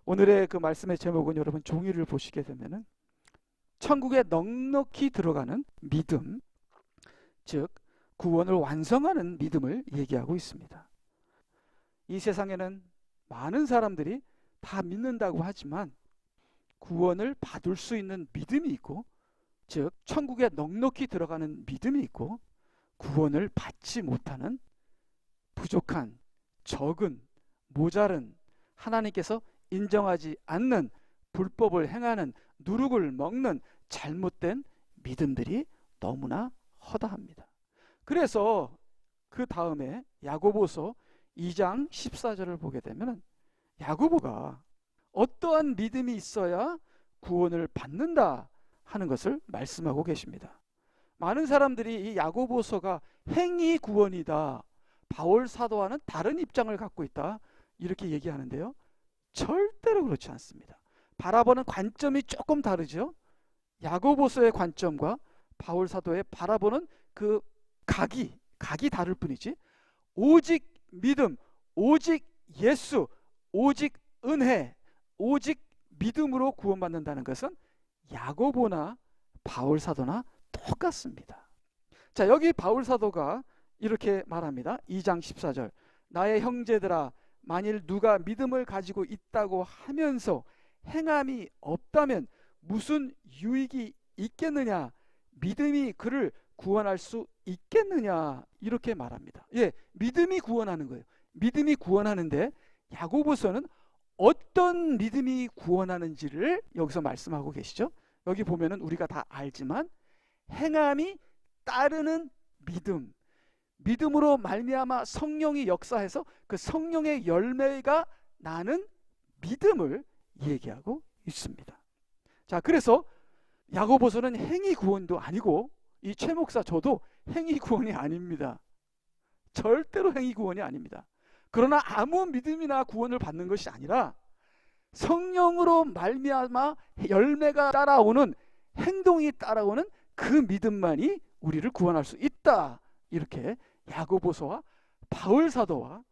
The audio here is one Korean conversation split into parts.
오늘의 그 말씀의 제목은 여러분 종이를 보시게 되면은 천국에 넉넉히 들어가는 믿음, 즉 구원을 완성하는 믿음을 얘기하고 있습니다. 이 세상에는 많은 사람들이 다 믿는다고 하지만 구원을 받을 수 있는 믿음이 있고, 즉 천국에 넉넉히 들어가는 믿음이 있고, 구원을 받지 못하는 부족한, 적은, 모자른, 하나님께서 인정하지 않는, 불법을 행하는, 누룩을 먹는 잘못된 믿음들이 너무나 허다합니다. 그래서 그 다음에 야고보서 2장 14절을 보게 되면 야고보가 어떠한 믿음이 있어야 구원을 받는다 하는 것을 말씀하고 계십니다. 많은 사람들이 이 야고보서가 행위 구원이다, 바울 사도와는 다른 입장을 갖고 있다, 이렇게 얘기하는데요, 절대로 그렇지 않습니다. 바라보는 관점이 조금 다르죠. 야고보서의 관점과 바울 사도의 바라보는 그 각이 다를 뿐이지, 오직 믿음, 오직 예수, 오직 은혜, 오직 믿음으로 구원받는다는 것은 야고보나 바울 사도나 똑같습니다. 자, 여기 바울 사도가 이렇게 말합니다. 2장 14절, 나의 형제들아, 만일 누가 믿음을 가지고 있다고 하면서 행함이 없다면 무슨 유익이 있겠느냐? 믿음이 그를 구원할 수 있겠느냐? 이렇게 말합니다. 예, 믿음이 구원하는 거예요. 믿음이 구원하는데 야고보서는 어떤 믿음이 구원하는지를 여기서 말씀하고 계시죠. 여기 보면은 우리가 다 알지만 행함이 따르는 믿음, 믿음으로 말미암아 성령이 역사해서 그 성령의 열매가 나는 믿음을 얘기하고 있습니다. 자, 그래서 야고보서는 행위 구원도 아니고, 이 최 목사 저도 행위 구원이 아닙니다. 절대로 행위 구원이 아닙니다. 그러나 아무 믿음이나 구원을 받는 것이 아니라 성령으로 말미암아 열매가 따라오는, 행동이 따라오는 그 믿음만이 우리를 구원할 수 있다, 이렇게 야고보서와 바울 사도와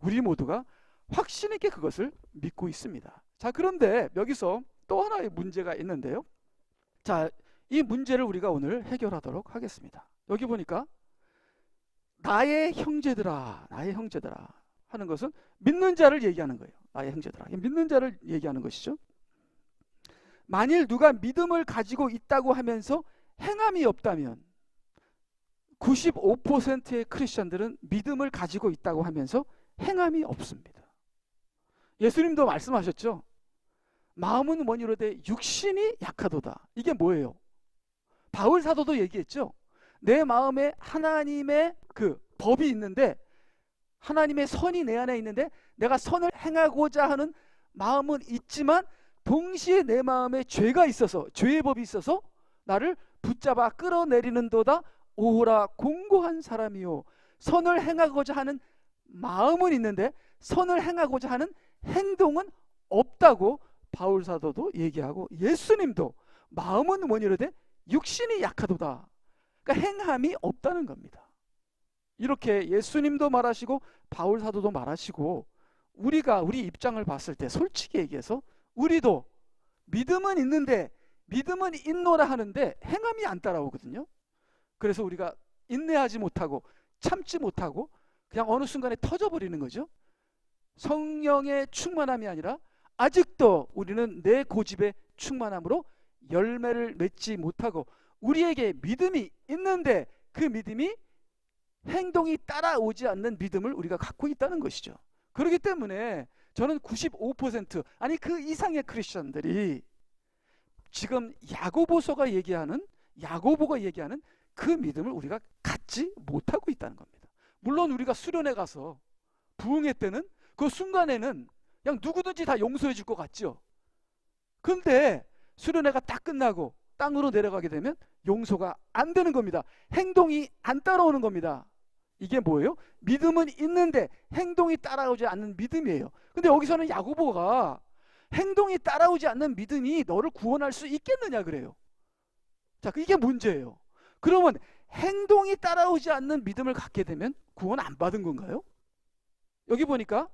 우리 모두가 확신 있게 그것을 믿고 있습니다. 자, 그런데 여기서 또 하나의 문제가 있는데요. 자, 이 문제를 우리가 오늘 해결하도록 하겠습니다. 여기 보니까 나의 형제들아, 나의 형제들아 하는 것은 믿는 자를 얘기하는 거예요. 나의 형제들아, 믿는 자를 얘기하는 것이죠. 만일 누가 믿음을 가지고 있다고 하면서 행함이 없다면, 95%의 크리스천들은 믿음을 가지고 있다고 하면서 행함이 없습니다. 예수님도 말씀하셨죠. 마음은 원이로되 육신이 약하도다. 이게 뭐예요? 바울 사도도 얘기했죠. 내 마음에 하나님의 그 법이 있는데, 하나님의 선이 내 안에 있는데 내가 선을 행하고자 하는 마음은 있지만 동시에 내 마음에 죄가 있어서, 죄의 법이 있어서 나를 붙잡아 끌어내리는도다. 오라 공고한 사람이요, 선을 행하고자 하는 마음은 있는데 선을 행하고자 하는 행동은 없다고 바울 사도도 얘기하고, 예수님도 마음은 원이로되 육신이 약하도다. 그러니까 행함이 없다는 겁니다. 이렇게 예수님도 말하시고 바울 사도도 말하시고, 우리가 우리 입장을 봤을 때 솔직히 얘기해서 우리도 믿음은 있는데, 믿음은 있노라 하는데 행함이 안 따라오거든요. 그래서 우리가 인내하지 못하고 참지 못하고 그냥 어느 순간에 터져버리는 거죠. 성령의 충만함이 아니라 아직도 우리는 내 고집의 충만함으로 열매를 맺지 못하고, 우리에게 믿음이 있는데 그 믿음이 행동이 따라오지 않는 믿음을 우리가 갖고 있다는 것이죠. 그렇기 때문에 저는 95% 아니 그 이상의 크리스천들이 지금 야고보가 얘기하는 그 믿음을 우리가 갖지 못하고 있다는 겁니다. 물론 우리가 수련회 가서 부흥회 때는 그 순간에는 그냥 누구든지 다 용서해 줄 것 같죠. 근데 수련회가 딱 끝나고 땅으로 내려가게 되면 용서가 안 되는 겁니다. 행동이 안 따라오는 겁니다. 이게 뭐예요? 믿음은 있는데 행동이 따라오지 않는 믿음이에요. 근데 여기서는 야고보가 행동이 따라오지 않는 믿음이 너를 구원할 수 있겠느냐 그래요. 자, 이게 문제예요. 그러면 행동이 따라오지 않는 믿음을 갖게 되면 구원 안 받은 건가요? 여기 보니까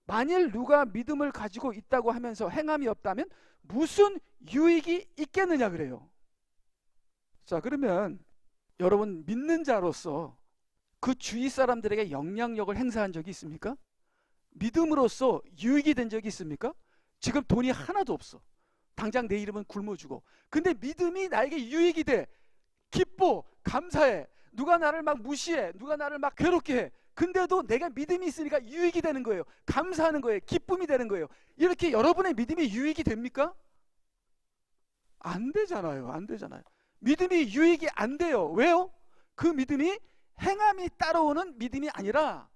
만일 누가 믿음을 가지고 있다고 하면서 행함이 없다면 무슨 유익이 있겠느냐 그래요. 자, 그러면 여러분 믿는 자로서 그 주위 사람들에게 영향력을 행사한 적이 있습니까? 믿음으로써 유익이 된 적이 있습니까? 지금 돈이 하나도 없어. 당장 내 이름은 굶어 죽어. 근데 믿음이 나에게 유익이 돼. 기뻐, 감사해. 누가 나를 막 무시해, 누가 나를 막 괴롭게 해. 근데도 내가 믿음이 있으니까 유익이 되는 거예요. 감사하는 거예요. 기쁨이 되는 거예요. 이렇게 여러분의 믿음이 유익이 됩니까? 안 되잖아요. 안 되잖아요. 믿음이 유익이 안 돼요. 왜요? 그 믿음이 행함이 따라오는 믿음이 아니라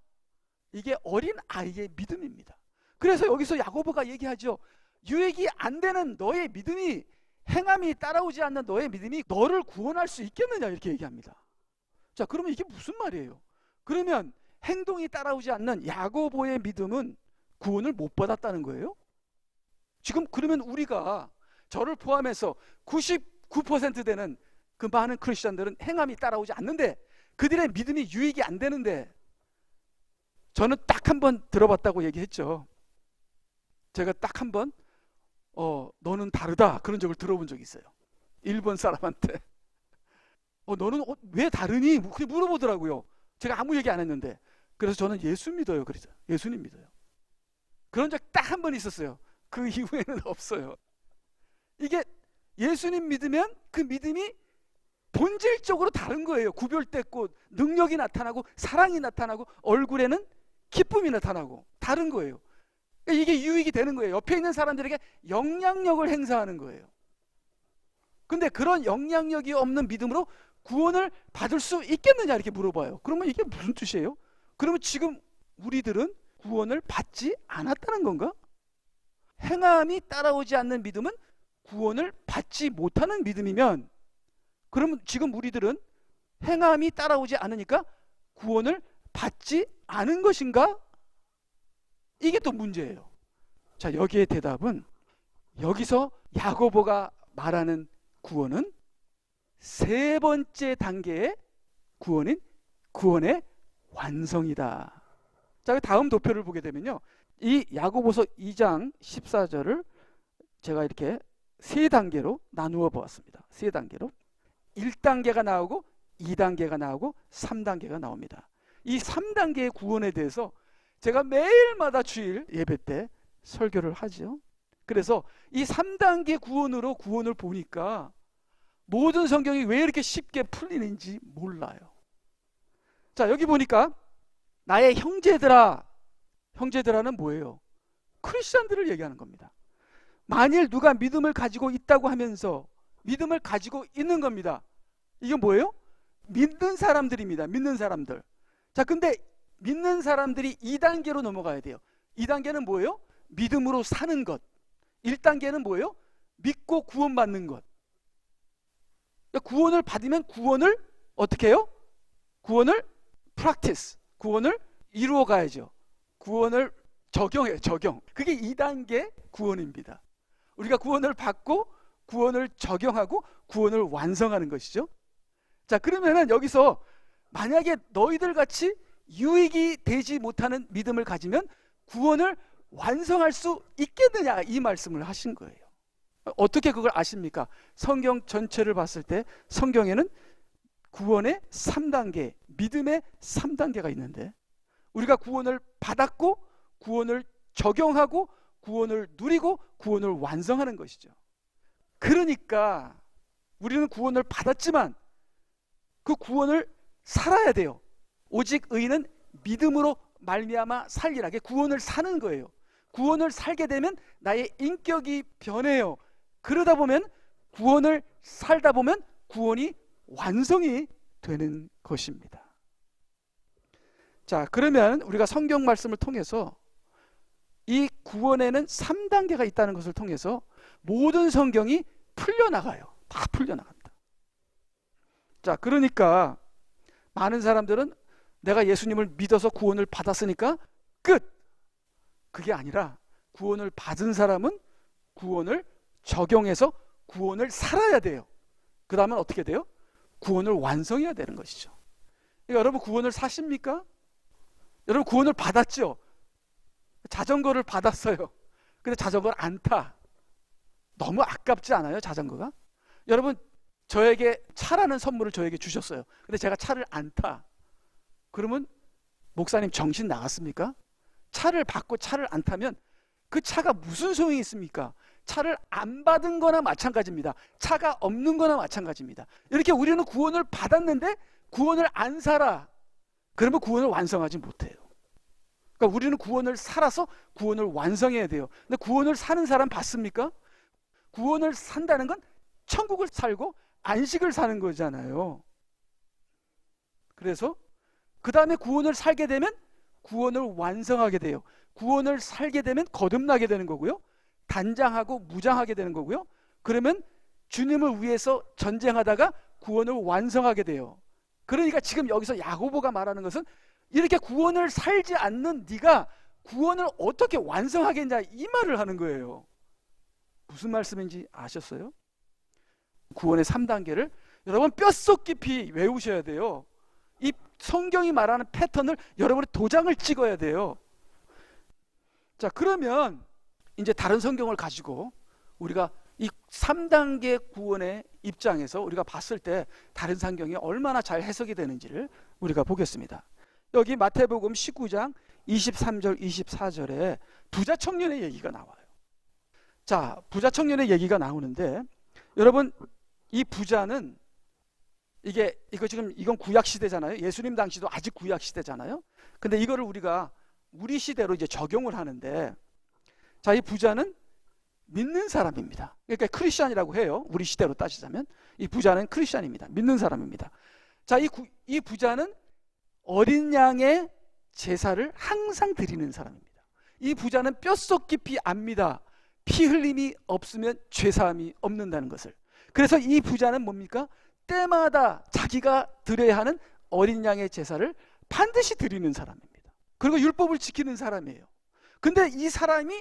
이게 어린 아이의 믿음입니다. 그래서 여기서 야고보가 얘기하죠. 유익이 안 되는 너의 믿음이, 행함이 따라오지 않는 너의 믿음이 너를 구원할 수 있겠느냐 이렇게 얘기합니다. 자, 그러면 이게 무슨 말이에요? 그러면 행동이 따라오지 않는 야고보의 믿음은 구원을 못 받았다는 거예요? 지금 그러면 우리가, 저를 포함해서 99% 되는 그 많은 크리스천들은 행함이 따라오지 않는데 그들의 믿음이 유익이 안 되는데, 저는 딱 한 번 들어봤다고 얘기했죠. 제가 딱 한 번 너는 다르다 그런 적을 들어본 적이 있어요. 일본 사람한테 너는 왜 다르니? 그렇게 물어보더라고요. 제가 아무 얘기 안 했는데. 그래서 저는 예수 믿어요. 그랬죠. 예수님 믿어요. 그런 적 딱 한 번 있었어요. 그 이후에는 없어요. 이게 예수님 믿으면 그 믿음이 본질적으로 다른 거예요. 구별됐고 능력이 나타나고 사랑이 나타나고 얼굴에는 기쁨이 나타나고 다른 거예요. 이게 유익이 되는 거예요. 옆에 있는 사람들에게 영향력을 행사하는 거예요. 근데 그런 영향력이 없는 믿음으로 구원을 받을 수 있겠느냐 이렇게 물어봐요. 그러면 이게 무슨 뜻이에요? 그러면 지금 우리들은 구원을 받지 않았다는 건가? 행함이 따라오지 않는 믿음은 구원을 받지 못하는 믿음이면, 그러면 지금 우리들은 행함이 따라오지 않으니까 구원을 받지 않은 것인가? 이게 또 문제예요. 자, 여기에 대답은, 여기서 야고보가 말하는 구원은 세 번째 단계의 구원인 구원의 완성이다. 자, 다음 도표를 보게 되면요, 이 야고보서 2장 14절을 제가 이렇게 세 단계로 나누어 보았습니다. 세 단계로 1단계가 나오고 2단계가 나오고 3단계가 나옵니다. 이 3단계의 구원에 대해서 제가 매일마다 주일 예배 때 설교를 하죠. 그래서 이 3단계 구원으로 구원을 보니까 모든 성경이 왜 이렇게 쉽게 풀리는지 몰라요. 자, 여기 보니까 나의 형제들아, 형제들아는 뭐예요? 크리스천들을 얘기하는 겁니다. 만일 누가 믿음을 가지고 있다고 하면서 믿음을 가지고 있는 겁니다. 이게 뭐예요? 믿는 사람들입니다. 믿는 사람들. 자, 근데 믿는 사람들이 2단계로 넘어가야 돼요. 2단계는 뭐예요? 믿음으로 사는 것. 1단계는 뭐예요? 믿고 구원받는 것. 구원을 받으면 구원을 어떻게 해요? 구원을 practice, 구원을 이루어 가야죠. 구원을 적용해요. 적용. 그게 2단계 구원입니다. 우리가 구원을 받고 구원을 적용하고 구원을 완성하는 것이죠. 자, 그러면은 여기서 만약에 너희들 같이 유익이 되지 못하는 믿음을 가지면 구원을 완성할 수 있겠느냐 이 말씀을 하신 거예요. 어떻게 그걸 아십니까? 성경 전체를 봤을 때 성경에는 구원의 3단계, 믿음의 3단계가 있는데 우리가 구원을 받았고 구원을 적용하고 구원을 누리고 구원을 완성하는 것이죠. 그러니까 우리는 구원을 받았지만 그 구원을 살아야 돼요. 오직 의인은 믿음으로 말미암아 살리라. 구원을 사는 거예요. 구원을 살게 되면 나의 인격이 변해요. 그러다 보면 구원을 살다 보면 구원이 완성이 되는 것입니다. 자, 그러면 우리가 성경 말씀을 통해서 이 구원에는 3단계가 있다는 것을 통해서 모든 성경이 풀려나가요. 다 풀려나갑니다. 자, 그러니까 많은 사람들은 내가 예수님을 믿어서 구원을 받았으니까 끝! 그게 아니라 구원을 받은 사람은 구원을 적용해서 구원을 살아야 돼요. 그 다음은 어떻게 돼요? 구원을 완성해야 되는 것이죠. 그러니까 여러분 구원을 사십니까? 여러분 구원을 받았죠? 자전거를 받았어요. 근데 자전거를 안 타. 너무 아깝지 않아요, 자전거가? 여러분, 저에게 차라는 선물을 저에게 주셨어요. 근데 제가 차를 안 타. 그러면 목사님 정신 나갔습니까? 차를 받고 차를 안 타면 그 차가 무슨 소용이 있습니까? 차를 안 받은 거나 마찬가지입니다. 차가 없는 거나 마찬가지입니다. 이렇게 우리는 구원을 받았는데 구원을 안 살아. 그러면 구원을 완성하지 못해요. 그러니까 우리는 구원을 살아서 구원을 완성해야 돼요. 근데 구원을 사는 사람 봤습니까? 구원을 산다는 건 천국을 살고 안식을 사는 거잖아요. 그래서 그 다음에 구원을 살게 되면 구원을 완성하게 돼요. 구원을 살게 되면 거듭나게 되는 거고요. 단장하고 무장하게 되는 거고요. 그러면 주님을 위해서 전쟁하다가 구원을 완성하게 돼요. 그러니까 지금 여기서 야고보가 말하는 것은 이렇게 구원을 살지 않는 네가 구원을 어떻게 완성하겠냐, 이 말을 하는 거예요. 무슨 말씀인지 아셨어요? 구원의 3단계를 여러분 뼛속 깊이 외우셔야 돼요. 이 성경이 말하는 패턴을 여러분이 도장을 찍어야 돼요. 자, 그러면 이제 다른 성경을 가지고 우리가 이 3단계 구원의 입장에서 우리가 봤을 때 다른 성경이 얼마나 잘 해석이 되는지를 우리가 보겠습니다. 여기 마태복음 19장 23절 24절에 부자 청년의 얘기가 나와요. 자, 부자 청년의 얘기가 나오는데 여러분, 이 부자는 이건 구약 시대잖아요. 예수님 당시도 아직 구약 시대잖아요. 근데 이거를 우리가 우리 시대로 이제 적용을 하는데, 자, 이 부자는 믿는 사람입니다. 그러니까 크리스찬이라고 해요. 우리 시대로 따지자면 이 부자는 크리스찬입니다. 믿는 사람입니다. 자, 이 부자는 어린 양의 제사를 항상 드리는 사람입니다. 이 부자는 뼛속 깊이 압니다. 피 흘림이 없으면 죄사함이 없는다는 것을. 그래서 이 부자는 뭡니까? 때마다 자기가 드려야 하는 어린 양의 제사를 반드시 드리는 사람입니다. 그리고 율법을 지키는 사람이에요. 근데 이 사람이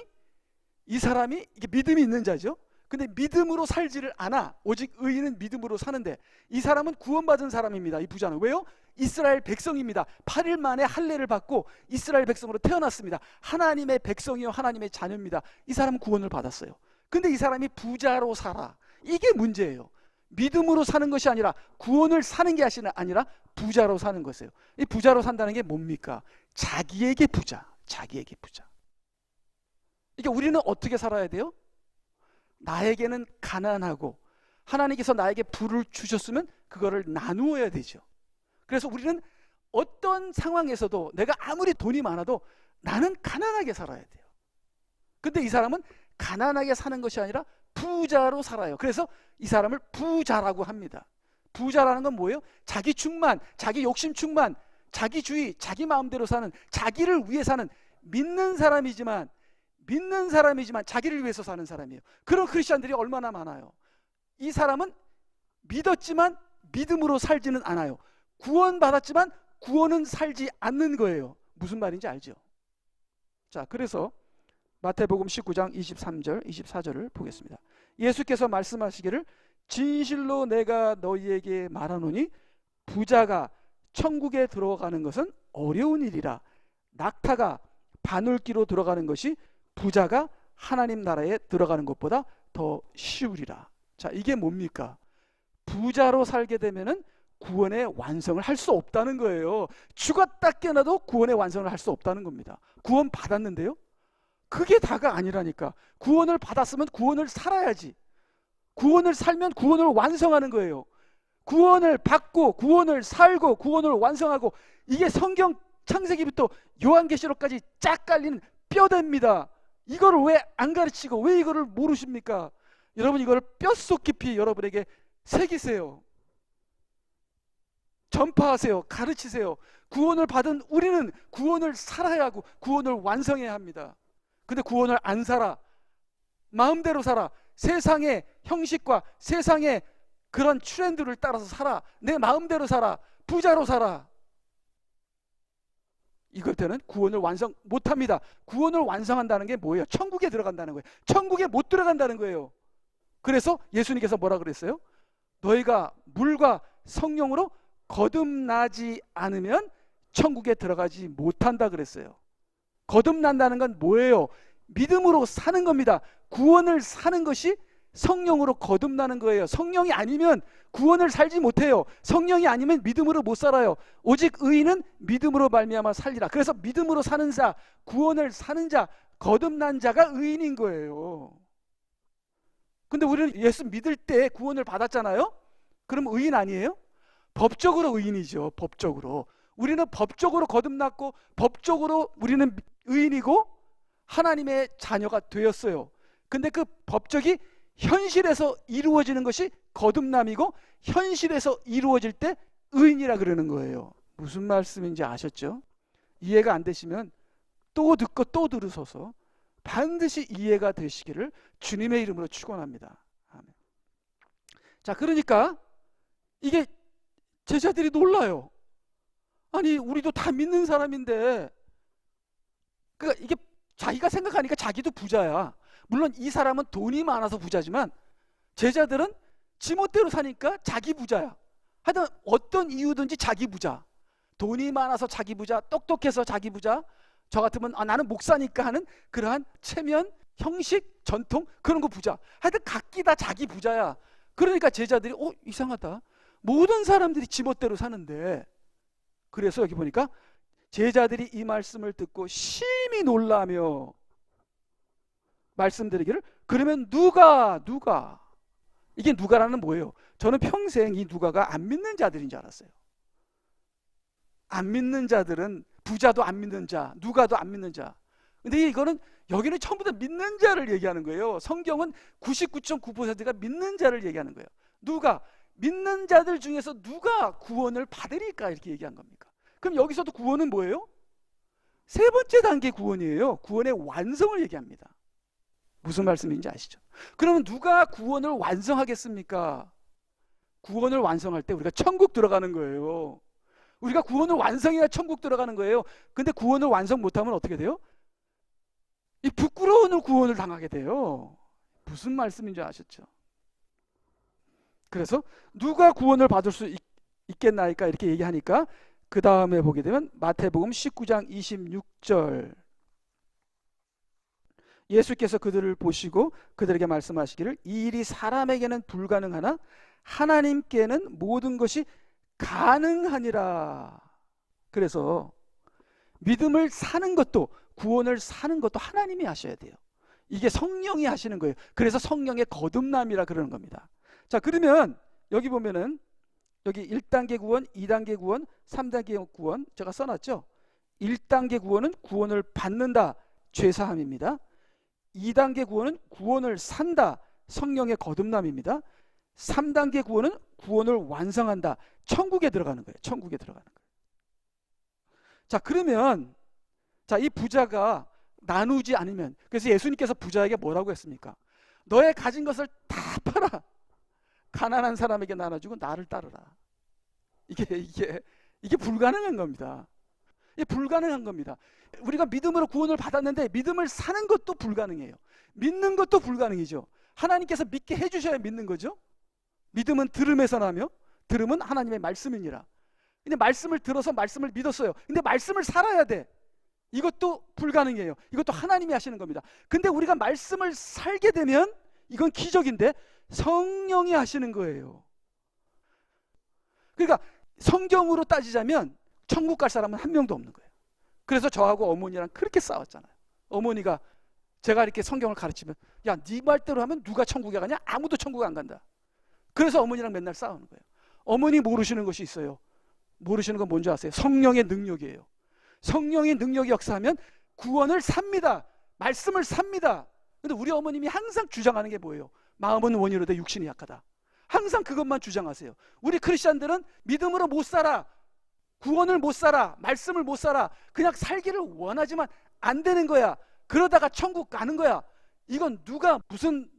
이게 믿음이 있는 자죠. 근데 믿음으로 살지를 않아. 오직 의인은 믿음으로 사는데, 이 사람은 구원받은 사람입니다. 이 부자는. 왜요? 이스라엘 백성입니다. 8일 만에 할례를 받고 이스라엘 백성으로 태어났습니다. 하나님의 백성이요, 하나님의 자녀입니다. 이 사람은 구원을 받았어요. 근데 이 사람이 부자로 살아. 이게 문제예요. 믿음으로 사는 것이 아니라 구원을 사는 게 아니라 부자로 사는 것이에요. 이 부자로 산다는 게 뭡니까? 자기에게 부자. 자기에게 부자. 이게 우리는 어떻게 살아야 돼요? 나에게는 가난하고 하나님께서 나에게 부를 주셨으면 그거를 나누어야 되죠. 그래서 우리는 어떤 상황에서도 내가 아무리 돈이 많아도 나는 가난하게 살아야 돼요. 근데 이 사람은 가난하게 사는 것이 아니라 부자로 살아요. 그래서 이 사람을 부자라고 합니다. 부자라는 건 뭐예요? 자기 충만, 자기 욕심 충만, 자기주의, 자기 마음대로 사는, 자기를 위해 사는 믿는 사람이지만 자기를 위해서 사는 사람이에요. 그런 크리스찬들이 얼마나 많아요. 이 사람은 믿었지만 믿음으로 살지는 않아요. 구원받았지만 구원은 살지 않는 거예요. 무슨 말인지 알죠? 자, 그래서 마태복음 19장 23절 24절을 보겠습니다. 예수께서 말씀하시기를 진실로 내가 너희에게 말하노니 부자가 천국에 들어가는 것은 어려운 일이라 낙타가 바늘기로 들어가는 것이 부자가 하나님 나라에 들어가는 것보다 더 쉬우리라. 자, 이게 뭡니까? 부자로 살게 되면은 구원의 완성을 할 수 없다는 거예요. 죽었다 깨어나도 구원의 완성을 할 수 없다는 겁니다. 구원 받았는데요? 그게 다가 아니라니까. 구원을 받았으면 구원을 살아야지. 구원을 살면 구원을 완성하는 거예요. 구원을 받고 구원을 살고 구원을 완성하고, 이게 성경 창세기부터 요한계시록까지 쫙 깔리는 뼈대입니다. 이거를 왜 안 가르치고 왜 이거를 모르십니까? 여러분, 이거를 뼛속 깊이 여러분에게 새기세요. 전파하세요. 가르치세요. 구원을 받은 우리는 구원을 살아야 하고 구원을 완성해야 합니다. 근데 구원을 안 살아. 마음대로 살아. 세상의 형식과 세상의 그런 트렌드를 따라서 살아. 내 마음대로 살아. 부자로 살아. 이럴 때는 구원을 완성 못합니다. 구원을 완성한다는 게 뭐예요? 천국에 들어간다는 거예요. 천국에 못 들어간다는 거예요. 그래서 예수님께서 뭐라 그랬어요? 너희가 물과 성령으로 거듭나지 않으면 천국에 들어가지 못한다 그랬어요. 거듭난다는 건 뭐예요? 믿음으로 사는 겁니다. 구원을 사는 것이 성령으로 거듭나는 거예요. 성령이 아니면 구원을 살지 못해요. 성령이 아니면 믿음으로 못 살아요. 오직 의인은 믿음으로 말미암아 살리라. 그래서 믿음으로 사는 자, 구원을 사는 자, 거듭난 자가 의인인 거예요. 근데 우리는 예수 믿을 때 구원을 받았잖아요. 그럼 의인 아니에요? 법적으로 의인이죠. 법적으로. 우리는 법적으로 거듭났고 법적으로 우리는 의인이고 하나님의 자녀가 되었어요. 근데 그 법적이 현실에서 이루어지는 것이 거듭남이고 현실에서 이루어질 때 의인이라 그러는 거예요. 무슨 말씀인지 아셨죠? 이해가 안 되시면 또 듣고 또 들으셔서 반드시 이해가 되시기를 주님의 이름으로 축원합니다. 아멘. 자, 그러니까 이게 제자들이 놀라요. 아니, 우리도 다 믿는 사람인데, 그러니까 이게 자기가 생각하니까 자기도 부자야. 물론 이 사람은 돈이 많아서 부자지만 제자들은 지멋대로 사니까 자기 부자야. 하여튼 어떤 이유든지 자기 부자. 돈이 많아서 자기 부자, 똑똑해서 자기 부자, 저 같으면 나는 목사니까 하는 그러한 체면, 형식, 전통 그런 거 부자. 하여튼 각기 다 자기 부자야. 그러니까 제자들이 이상하다. 모든 사람들이 지멋대로 사는데, 그래서 여기 보니까 제자들이 이 말씀을 듣고 심히 놀라며 말씀드리기를, 그러면 누가 이게 누가라는 뭐예요? 저는 평생 이 누가가 안 믿는 자들인 줄 알았어요. 안 믿는 자들은 부자도 안 믿는 자, 누가도 안 믿는 자. 근데 이거는 여기는 전부 다 믿는 자를 얘기하는 거예요. 성경은 99.9%가 믿는 자를 얘기하는 거예요. 누가 믿는 자들 중에서 누가 구원을 받으리까 이렇게 얘기한 겁니까? 그럼 여기서도 구원은 뭐예요? 세 번째 단계 구원이에요. 구원의 완성을 얘기합니다. 무슨 말씀인지 아시죠? 그러면 누가 구원을 완성하겠습니까? 구원을 완성할 때 우리가 천국 들어가는 거예요. 우리가 구원을 완성해야 천국 들어가는 거예요. 근데 구원을 완성 못하면 어떻게 돼요? 이 부끄러운 구원을 당하게 돼요. 무슨 말씀인지 아셨죠? 그래서 누가 구원을 받을 수 있겠나이까 이렇게 얘기하니까 그 다음에 보게 되면 마태복음 19장 26절, 예수께서 그들을 보시고 그들에게 말씀하시기를 이 일이 사람에게는 불가능하나 하나님께는 모든 것이 가능하니라. 그래서 믿음을 사는 것도 구원을 사는 것도 하나님이 하셔야 돼요. 이게 성령이 하시는 거예요. 그래서 성령의 거듭남이라 그러는 겁니다. 자, 그러면 여기 보면은 여기 1단계 구원, 2단계 구원, 3단계 구원 제가 써놨죠. 1단계 구원은 구원을 받는다, 죄사함입니다. 2단계 구원은 구원을 산다, 성령의 거듭남입니다. 3단계 구원은 구원을 완성한다, 천국에 들어가는 거예요. 천국에 들어가는 거예요. 자, 그러면 이 부자가 나누지 않으면, 그래서 예수님께서 부자에게 뭐라고 했습니까? 너의 가진 것을 다 팔아 가난한 사람에게 나눠주고 나를 따르라. 이게 불가능한 겁니다. 이게 불가능한 겁니다. 우리가 믿음으로 구원을 받았는데 믿음을 사는 것도 불가능해요. 믿는 것도 불가능이죠. 하나님께서 믿게 해주셔야 믿는 거죠. 믿음은 들음에서 나며 들음은 하나님의 말씀이니라. 근데 말씀을 들어서 말씀을 믿었어요. 근데 말씀을 살아야 돼. 이것도 불가능해요. 이것도 하나님이 하시는 겁니다. 근데 우리가 말씀을 살게 되면 이건 기적인데 성령이 하시는 거예요. 그러니까 성경으로 따지자면 천국 갈 사람은 한 명도 없는 거예요. 그래서 저하고 어머니랑 그렇게 싸웠잖아요. 어머니가 제가 이렇게 성경을 가르치면 야, 네 말대로 하면 누가 천국에 가냐? 아무도 천국에 안 간다. 그래서 어머니랑 맨날 싸우는 거예요. 어머니 모르시는 것이 있어요. 모르시는 건 뭔지 아세요? 성령의 능력이에요. 성령의 능력이 역사하면 구원을 삽니다. 말씀을 삽니다. 근데 우리 어머님이 항상 주장하는 게 뭐예요? 마음은 원이로되 육신이 약하다. 항상 그것만 주장하세요. 우리 크리스찬들은 믿음으로 못 살아, 구원을 못 살아, 말씀을 못 살아, 그냥 살기를 원하지만 안 되는 거야. 그러다가 천국 가는 거야. 이건 누가 무슨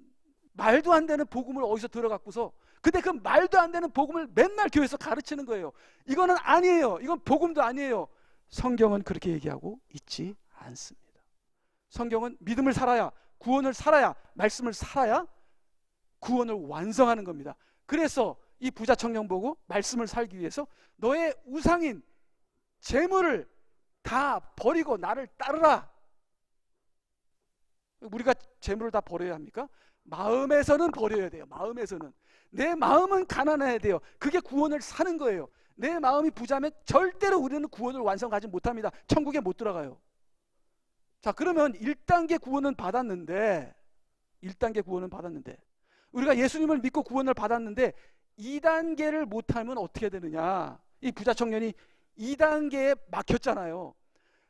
말도 안 되는 복음을 어디서 들어갖고서, 근데 그 말도 안 되는 복음을 맨날 교회에서 가르치는 거예요. 이거는 아니에요. 이건 복음도 아니에요. 성경은 그렇게 얘기하고 있지 않습니다. 성경은 믿음을 살아야, 구원을 살아야, 말씀을 살아야 구원을 완성하는 겁니다. 그래서 이 부자 청년 보고 말씀을 살기 위해서 너의 우상인 재물을 다 버리고 나를 따르라. 우리가 재물을 다 버려야 합니까? 마음에서는 버려야 돼요. 마음에서는. 내 마음은 가난해야 돼요. 그게 구원을 사는 거예요. 내 마음이 부자면 절대로 우리는 구원을 완성하지 못합니다. 천국에 못 들어가요. 자, 그러면 1단계 구원은 받았는데, 1단계 구원은 받았는데, 우리가 예수님을 믿고 구원을 받았는데 2단계를 못하면 어떻게 되느냐? 이 부자 청년이 2단계에 막혔잖아요.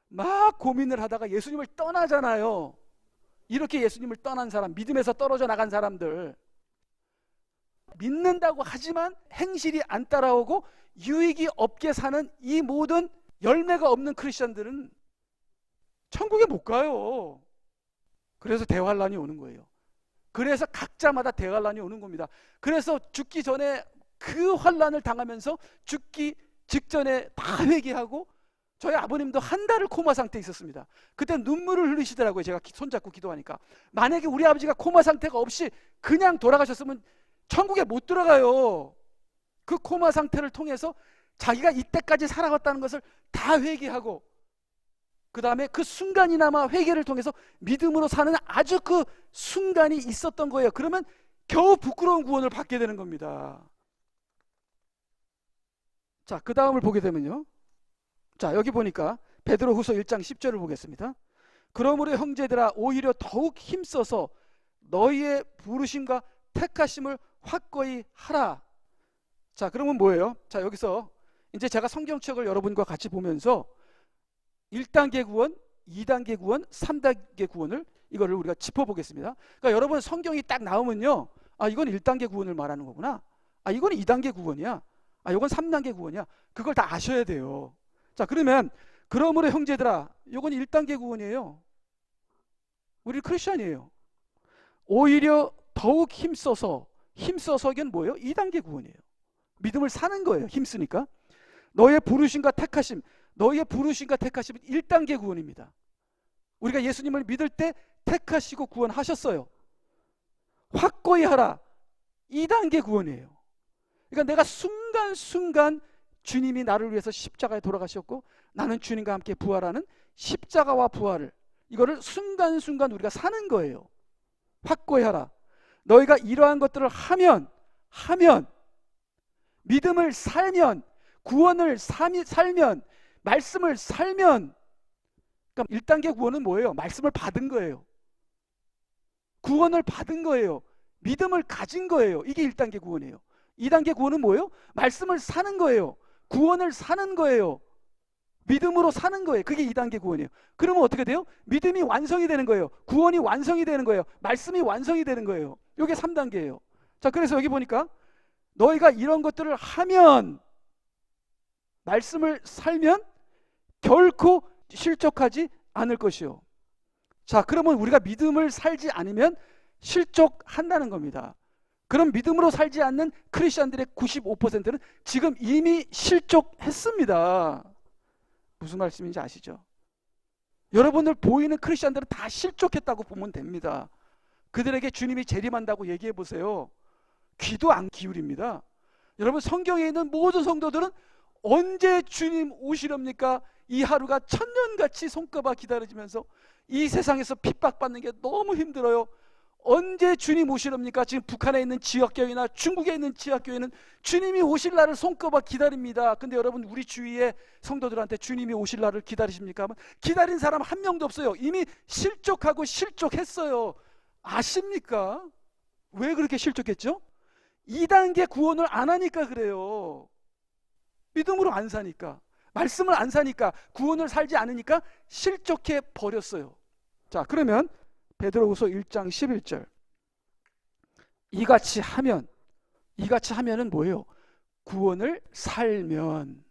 막 고민을 하다가 예수님을 떠나잖아요. 이렇게 예수님을 떠난 사람, 믿음에서 떨어져 나간 사람들, 믿는다고 하지만 행실이 안 따라오고 유익이 없게 사는 이 모든 열매가 없는 크리스천들은 천국에 못 가요. 그래서 대환란이 오는 거예요. 그래서 각자마다 대환란이 오는 겁니다. 그래서 죽기 전에 그 환란을 당하면서 죽기 직전에 다 회개하고, 저희 아버님도 한 달을 코마 상태에 있었습니다. 그때 눈물을 흘리시더라고요. 제가 손잡고 기도하니까. 만약에 우리 아버지가 코마 상태가 없이 그냥 돌아가셨으면 천국에 못 들어가요. 그 코마 상태를 통해서 자기가 이때까지 살아왔다는 것을 다 회개하고, 그 다음에 그 순간이나마 회개를 통해서 믿음으로 사는 아주 그 순간이 있었던 거예요. 그러면 겨우 부끄러운 구원을 받게 되는 겁니다. 자, 그 다음을 보게 되면요, 자, 여기 보니까 베드로후서 1장 10절을 보겠습니다. 그러므로 형제들아, 오히려 더욱 힘써서 너희의 부르심과 택하심을 확고히 하라. 자, 그러면 뭐예요? 자, 여기서 이제 제가 성경책을 여러분과 같이 보면서 1단계 구원, 2단계 구원, 3단계 구원을, 이거를 우리가 짚어보겠습니다. 그러니까 여러분, 성경이 딱 나오면요, 아, 이건 1단계 구원을 말하는 거구나, 아, 이건 2단계 구원이야, 아, 이건 3단계 구원이야, 그걸 다 아셔야 돼요. 자, 그러면 그러므로 형제들아, 이건 1단계 구원이에요. 우리 크리스천이에요. 오히려 더욱 힘써서, 이건 뭐예요? 2단계 구원이에요. 믿음을 사는 거예요. 힘쓰니까. 너의 부르심과 택하심, 너희의 부르심과 택하심은 1단계 구원입니다. 우리가 예수님을 믿을 때 택하시고 구원하셨어요. 확고히 하라, 2단계 구원이에요. 그러니까 내가 순간순간 주님이 나를 위해서 십자가에 돌아가셨고 나는 주님과 함께 부활하는 십자가와 부활을, 이거를 순간순간 우리가 사는 거예요. 확고히 하라. 너희가 이러한 것들을 하면, 믿음을 살면, 구원을 살면, 말씀을 살면, 그러니까 1단계 구원은 뭐예요? 말씀을 받은 거예요. 구원을 받은 거예요. 믿음을 가진 거예요. 이게 1단계 구원이에요. 2단계 구원은 뭐예요? 말씀을 사는 거예요. 구원을 사는 거예요. 믿음으로 사는 거예요. 그게 2단계 구원이에요. 그러면 어떻게 돼요? 믿음이 완성이 되는 거예요. 구원이 완성이 되는 거예요. 말씀이 완성이 되는 거예요. 이게 3단계예요. 자, 그래서 여기 보니까 너희가 이런 것들을 하면, 말씀을 살면 결코 실족하지 않을 것이요. 자, 그러면 우리가 믿음을 살지 않으면 실족한다는 겁니다. 그럼 믿음으로 살지 않는 크리스천들의 95%는 지금 이미 실족했습니다. 무슨 말씀인지 아시죠? 여러분들 보이는 크리스천들은 다 실족했다고 보면 됩니다. 그들에게 주님이 재림한다고 얘기해 보세요. 귀도 안 기울입니다. 여러분, 성경에 있는 모든 성도들은 언제 주님 오시렵니까? 이 하루가 천년같이 손꼽아 기다려지면서 이 세상에서 핍박받는 게 너무 힘들어요. 언제 주님 오시렵니까? 지금 북한에 있는 지역교회나 중국에 있는 지역교회는 주님이 오실 날을 손꼽아 기다립니다. 근데 여러분, 우리 주위의 성도들한테 주님이 오실 날을 기다리십니까? 기다린 사람 한 명도 없어요. 이미 실족하고 실족했어요. 아십니까? 왜 그렇게 실족했죠? 2단계 구원을 안 하니까 그래요. 믿음으로 안 사니까, 말씀을 안 사니까, 구원을 살지 않으니까 실족해 버렸어요. 자, 그러면 베드로후서 1장 11절, 이같이 하면은 뭐예요? 구원을 살면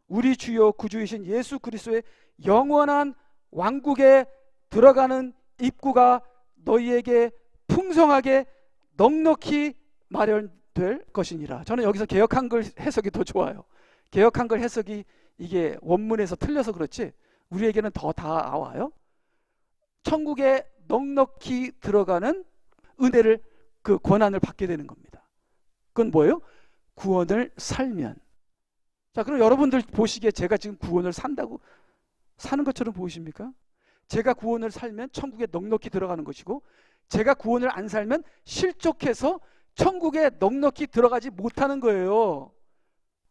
우리 주요 구주이신 예수 그리스도의 영원한 왕국에 들어가는 입구가 너희에게 풍성하게 넉넉히 마련될 것이니라. 저는 여기서 개역 한글 해석이 더 좋아요. 개역 한글 해석이 이게 원문에서 틀려서 그렇지 우리에게는 더 닿아와요. 천국에 넉넉히 들어가는 은혜를, 그 권한을 받게 되는 겁니다. 그건 뭐예요? 구원을 살면. 자, 그럼 여러분들 보시기에 제가 지금 구원을 산다고 사는 것처럼 보이십니까? 제가 구원을 살면 천국에 넉넉히 들어가는 것이고, 제가 구원을 안 살면 실족해서 천국에 넉넉히 들어가지 못하는 거예요.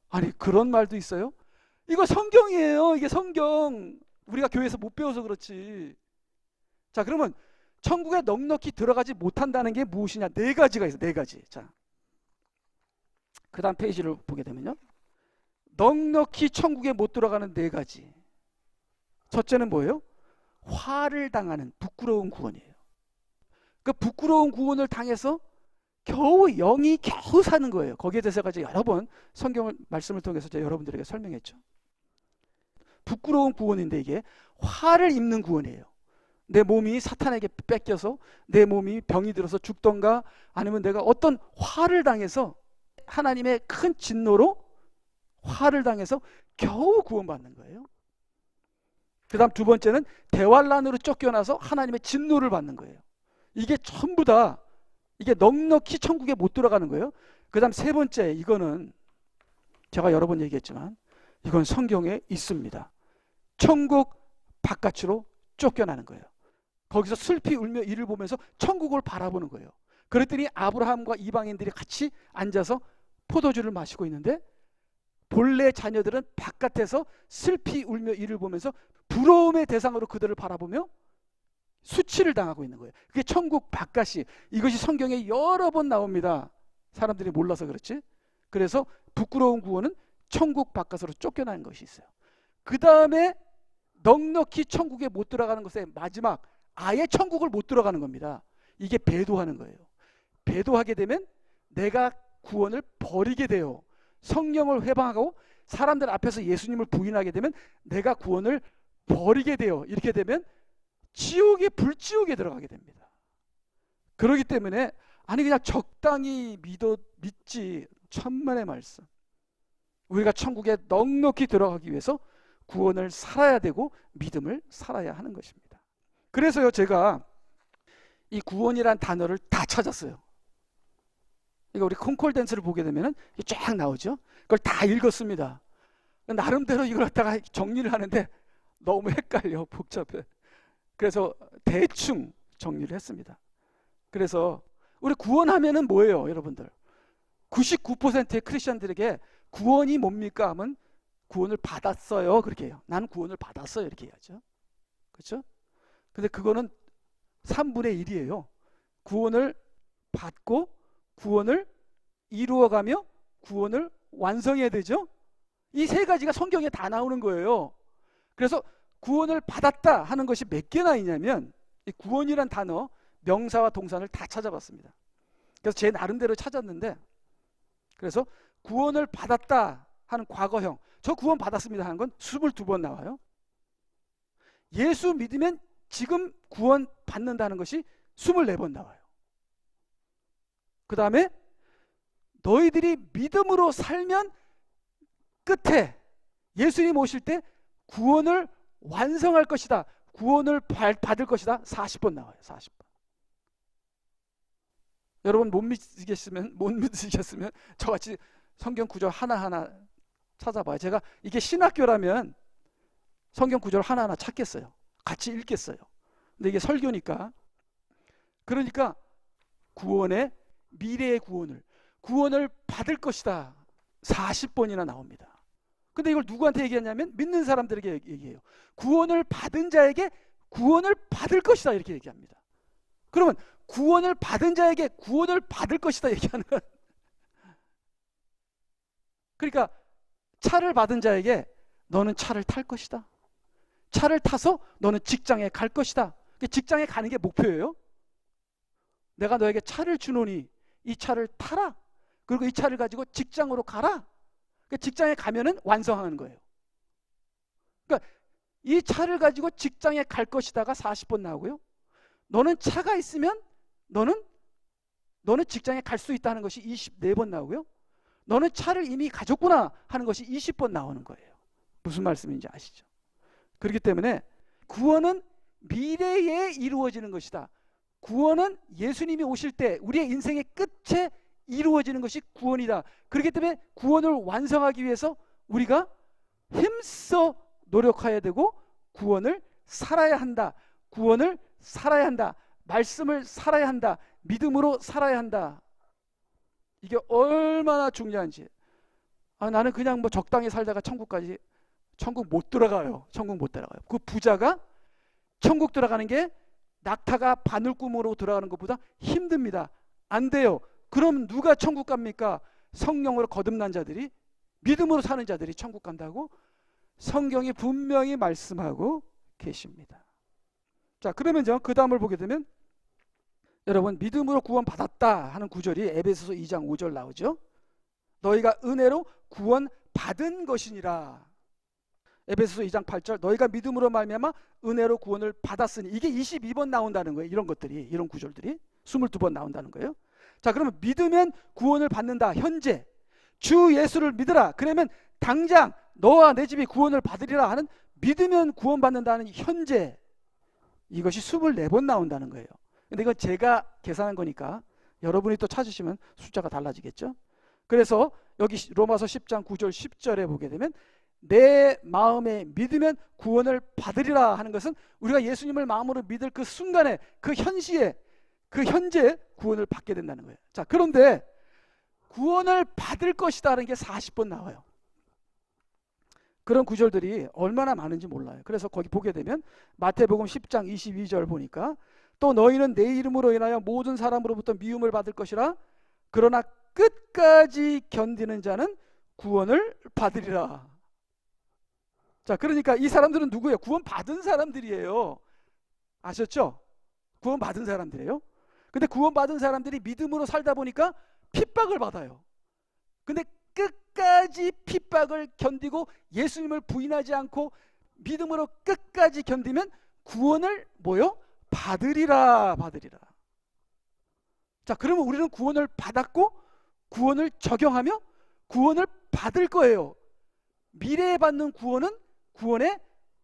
아니, 그런 말도 있어요? 이거 성경이에요. 이게 성경. 우리가 교회에서 못 배워서 그렇지. 자, 그러면 천국에 넉넉히 들어가지 못한다는 게 무엇이냐? 네 가지가 있어요. 네 가지. 자, 그 다음 페이지를 보게 되면요, 넉넉히 천국에 못 들어가는 네 가지. 첫째는 뭐예요? 화를 당하는 부끄러운 구원이에요. 그 부끄러운 구원을 당해서 겨우 영이 겨우 사는 거예요. 거기에 대해서 여러 번 성경을 말씀을 통해서 제가 여러분들에게 설명했죠. 부끄러운 구원인데 이게 화를 입는 구원이에요. 내 몸이 사탄에게 뺏겨서 내 몸이 병이 들어서 죽던가, 아니면 내가 어떤 화를 당해서 하나님의 큰 진노로 화를 당해서 겨우 구원받는 거예요. 그 다음 두 번째는 대환란으로 쫓겨나서 하나님의 진노를 받는 거예요. 이게 전부 다 이게 넉넉히 천국에 못 들어가는 거예요. 그 다음 세 번째, 이거는 제가 여러 번 얘기했지만 이건 성경에 있습니다. 천국 바깥으로 쫓겨나는 거예요. 거기서 슬피 울며 이를 보면서 천국을 바라보는 거예요. 그랬더니 아브라함과 이방인들이 같이 앉아서 포도주를 마시고 있는데, 본래 자녀들은 바깥에서 슬피 울며 이를 보면서 부러움의 대상으로 그들을 바라보며 수치를 당하고 있는 거예요. 그게 천국 바깥이, 이것이 성경에 여러 번 나옵니다. 사람들이 몰라서 그렇지. 그래서 부끄러운 구원은 천국 바깥으로 쫓겨나는 것이 있어요. 그 다음에 넉넉히 천국에 못 들어가는 것의 마지막, 아예 천국을 못 들어가는 겁니다. 이게 배도하는 거예요. 배도하게 되면 내가 구원을 버리게 돼요. 성령을 회방하고 사람들 앞에서 예수님을 부인하게 되면 내가 구원을 버리게 돼요. 이렇게 되면 지옥에, 불지옥에 들어가게 됩니다. 그렇기 때문에 아니 그냥 적당히 믿지, 천만의 말씀. 우리가 천국에 넉넉히 들어가기 위해서 구원을 살아야 되고 믿음을 살아야 하는 것입니다. 그래서요, 제가 이 구원이란 단어를 다 찾았어요. 그러니까 우리 콩콜댄스를 보게 되면 쫙 나오죠. 그걸 다 읽었습니다. 나름대로 이걸 갖다가 정리를 하는데 너무 헷갈려, 복잡해. 그래서 대충 정리를 했습니다. 그래서 우리 구원하면은 뭐예요, 여러분들? 99%의 크리스천들에게 구원이 뭡니까 하면 구원을 받았어요, 그렇게 해요. 나는 구원을 받았어요, 이렇게 해야죠. 그렇죠? 근데 그거는 3분의 1이에요. 구원을 받고 구원을 이루어가며 구원을 완성해야 되죠. 이 세 가지가 성경에 다 나오는 거예요. 그래서 구원을 받았다 하는 것이 몇 개나 있냐면, 이 구원이란 단어 명사와 동사를 다 찾아봤습니다. 그래서 제 나름대로 찾았는데, 그래서 구원을 받았다 하는 과거형, 저 구원 받았습니다 하는 건 22번 나와요. 예수 믿으면 지금 구원 받는다는 것이 24번 나와요. 그 다음에 너희들이 믿음으로 살면 끝에 예수님 오실 때 구원을 완성할 것이다, 구원을 받을 것이다, 40번 나와요. 40번. 여러분 못 믿으시겠으면 저같이 성경 구절 하나하나 찾아봐요. 제가 이게 신학교라면 성경 구절 하나하나 찾겠어요. 같이 읽겠어요. 근데 이게 설교니까. 그러니까 구원의, 미래의 구원을 받을 것이다, 40번이나 나옵니다. 근데 이걸 누구한테 얘기하냐면 믿는 사람들에게 얘기해요. 구원을 받은 자에게 구원을 받을 것이다, 이렇게 얘기합니다. 그러면 구원을 받은 자에게 구원을 받을 것이다 얘기하는 건, 그러니까 차를 받은 자에게 너는 차를 탈 것이다, 차를 타서 너는 직장에 갈 것이다. 직장에 가는 게 목표예요. 내가 너에게 차를 주노니 이 차를 타라, 그리고 이 차를 가지고 직장으로 가라. 직장에 가면은 완성하는 거예요. 그러니까 이 차를 가지고 직장에 갈 것이다가 40번 나오고요. 너는 차가 있으면 너는 직장에 갈 수 있다는 것이 24번 나오고요. 너는 차를 이미 가졌구나 하는 것이 20번 나오는 거예요. 무슨 말씀인지 아시죠? 그렇기 때문에 구원은 미래에 이루어지는 것이다. 구원은 예수님이 오실 때 우리의 인생의 끝에 이루어지는 것이 구원이다. 그렇기 때문에 구원을 완성하기 위해서 우리가 힘써 노력해야 되고 구원을 살아야 한다. 구원을 살아야 한다. 말씀을 살아야 한다. 믿음으로 살아야 한다. 이게 얼마나 중요한지. 나는 그냥 뭐 적당히 살다가 천국 못 들어가요. 천국 못 들어가요. 그 부자가 천국 들어가는 게 낙타가 바늘구멍으로 들어가는 것보다 힘듭니다. 안 돼요. 그럼 누가 천국 갑니까? 성령으로 거듭난 자들이, 믿음으로 사는 자들이 천국 간다고 성경이 분명히 말씀하고 계십니다. 자, 그러면요, 그 다음을 보게 되면 여러분, 믿음으로 구원받았다 하는 구절이 에베소서 2장 5절 나오죠. 너희가 은혜로 구원받은 것이니라. 에베소서 2장 8절, 너희가 믿음으로 말미암아 은혜로 구원을 받았으니. 이게 22번 나온다는 거예요. 이런 것들이, 이런 구절들이 22번 나온다는 거예요. 자, 그러면 믿으면 구원을 받는다. 현재 주 예수를 믿으라. 그러면 당장 너와 내 집이 구원을 받으리라 하는, 믿으면 구원받는다는 현재, 이것이 24번 나온다는 거예요. 근데 이건 제가 계산한 거니까 여러분이 또 찾으시면 숫자가 달라지겠죠. 그래서 여기 로마서 10장 9절 10절에 보게 되면 내 마음에 믿으면 구원을 받으리라 하는 것은 우리가 예수님을 마음으로 믿을 그 순간에, 그 현시에, 그 현재 구원을 받게 된다는 거예요. 자, 그런데 구원을 받을 것이다라는 게 40번 나와요. 그런 구절들이 얼마나 많은지 몰라요. 그래서 거기 보게 되면 마태복음 10장 22절 보니까 또 너희는 내 이름으로 인하여 모든 사람으로부터 미움을 받을 것이라. 그러나 끝까지 견디는 자는 구원을 받으리라. 자, 그러니까 이 사람들은 누구예요? 구원 받은 사람들이에요. 아셨죠? 구원 받은 사람들이에요. 근데 구원 받은 사람들이 믿음으로 살다 보니까 핍박을 받아요. 근데 끝까지 핍박을 견디고 예수님을 부인하지 않고 믿음으로 끝까지 견디면 구원을 뭐요? 받으리라. 자, 그러면 우리는 구원을 받았고 구원을 적용하며 구원을 받을 거예요. 미래에 받는 구원은 구원의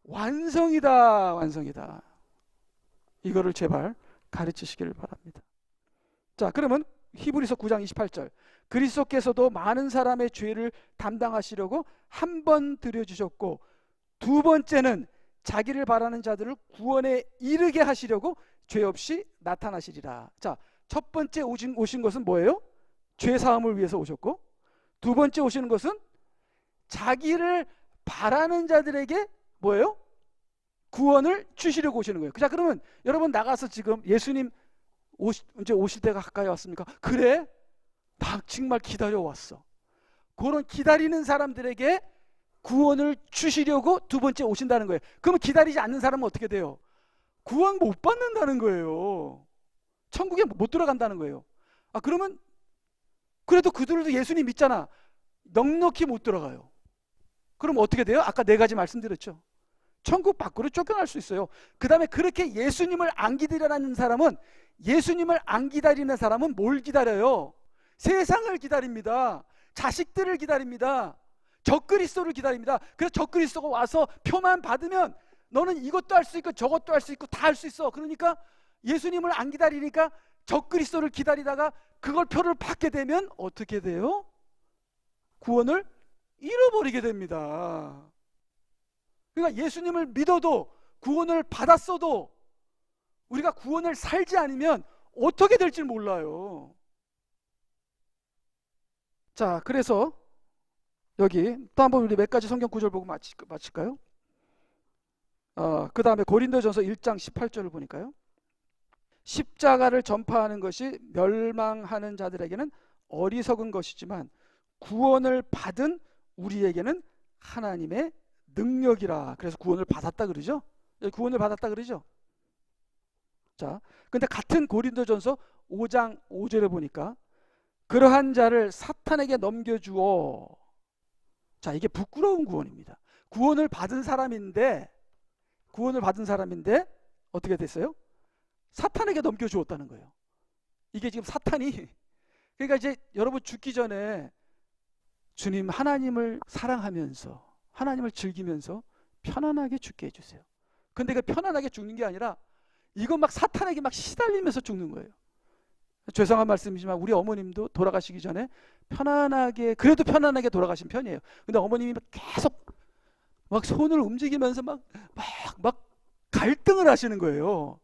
완성이다. 이거를 제발 가르치시기를 바랍니다. 자, 그러면 히브리서 9장 28절, 그리스도께서도 많은 사람의 죄를 담당하시려고 한 번 드려주셨고 두 번째는 자기를 바라는 자들을 구원에 이르게 하시려고 죄 없이 나타나시리라. 자, 첫 번째 오신 것은 뭐예요? 죄 사함을 위해서 오셨고, 두 번째 오시는 것은 자기를 바라는 자들에게 뭐예요? 구원을 주시려고 오시는 거예요. 자, 그러면 여러분 나가서 지금 예수님 이제 오실 때가 가까이 왔습니까? 그래? 나 정말 기다려왔어. 그런 기다리는 사람들에게 구원을 주시려고 두 번째 오신다는 거예요. 그러면 기다리지 않는 사람은 어떻게 돼요? 구원 못 받는다는 거예요. 천국에 못 들어간다는 거예요. 그러면 그래도 그들도 예수님 믿잖아. 넉넉히 못 들어가요. 그럼 어떻게 돼요? 아까 4가지 말씀드렸죠. 천국 밖으로 쫓겨날 수 있어요. 그 다음에 그렇게 예수님을 안 기다리는 사람은, 뭘 기다려요? 세상을 기다립니다. 자식들을 기다립니다. 적그리스도를 기다립니다. 그래서 적그리스도가 와서 표만 받으면 너는 이것도 할 수 있고 저것도 할 수 있고 다 할 수 있어. 그러니까 예수님을 안 기다리니까 적그리스도를 기다리다가 그걸 표를 받게 되면 어떻게 돼요? 구원을 잃어버리게 됩니다. 그러니까 예수님을 믿어도, 구원을 받았어도 우리가 구원을 살지 않으면 어떻게 될지 몰라요. 자, 그래서 여기 또 한번 우리 몇 가지 성경 구절 보고 마칠까요? 그 다음에 고린도전서 1장 18절을 보니까요, 십자가를 전파하는 것이 멸망하는 자들에게는 어리석은 것이지만 구원을 받은 우리에게는 하나님의 능력이라. 그래서 구원을 받았다 그러죠. 구원을 받았다 그러죠. 자, 근데 같은 고린도전서 5장 5절에 보니까 그러한 자를 사탄에게 넘겨주어. 자, 이게 부끄러운 구원입니다. 구원을 받은 사람인데 어떻게 됐어요? 사탄에게 넘겨주었다는 거예요. 이게 지금 사탄이, 그러니까 이제 여러분 죽기 전에 주님, 하나님을 사랑하면서, 하나님을 즐기면서 편안하게 죽게 해주세요. 근데 그 편안하게 죽는 게 아니라 이거 막 사탄에게 막 시달리면서 죽는 거예요. 죄송한 말씀이지만 우리 어머님도 돌아가시기 전에 그래도 편안하게 돌아가신 편이에요. 근데 어머님이 계속 막 손을 움직이면서 막 갈등을 하시는 거예요.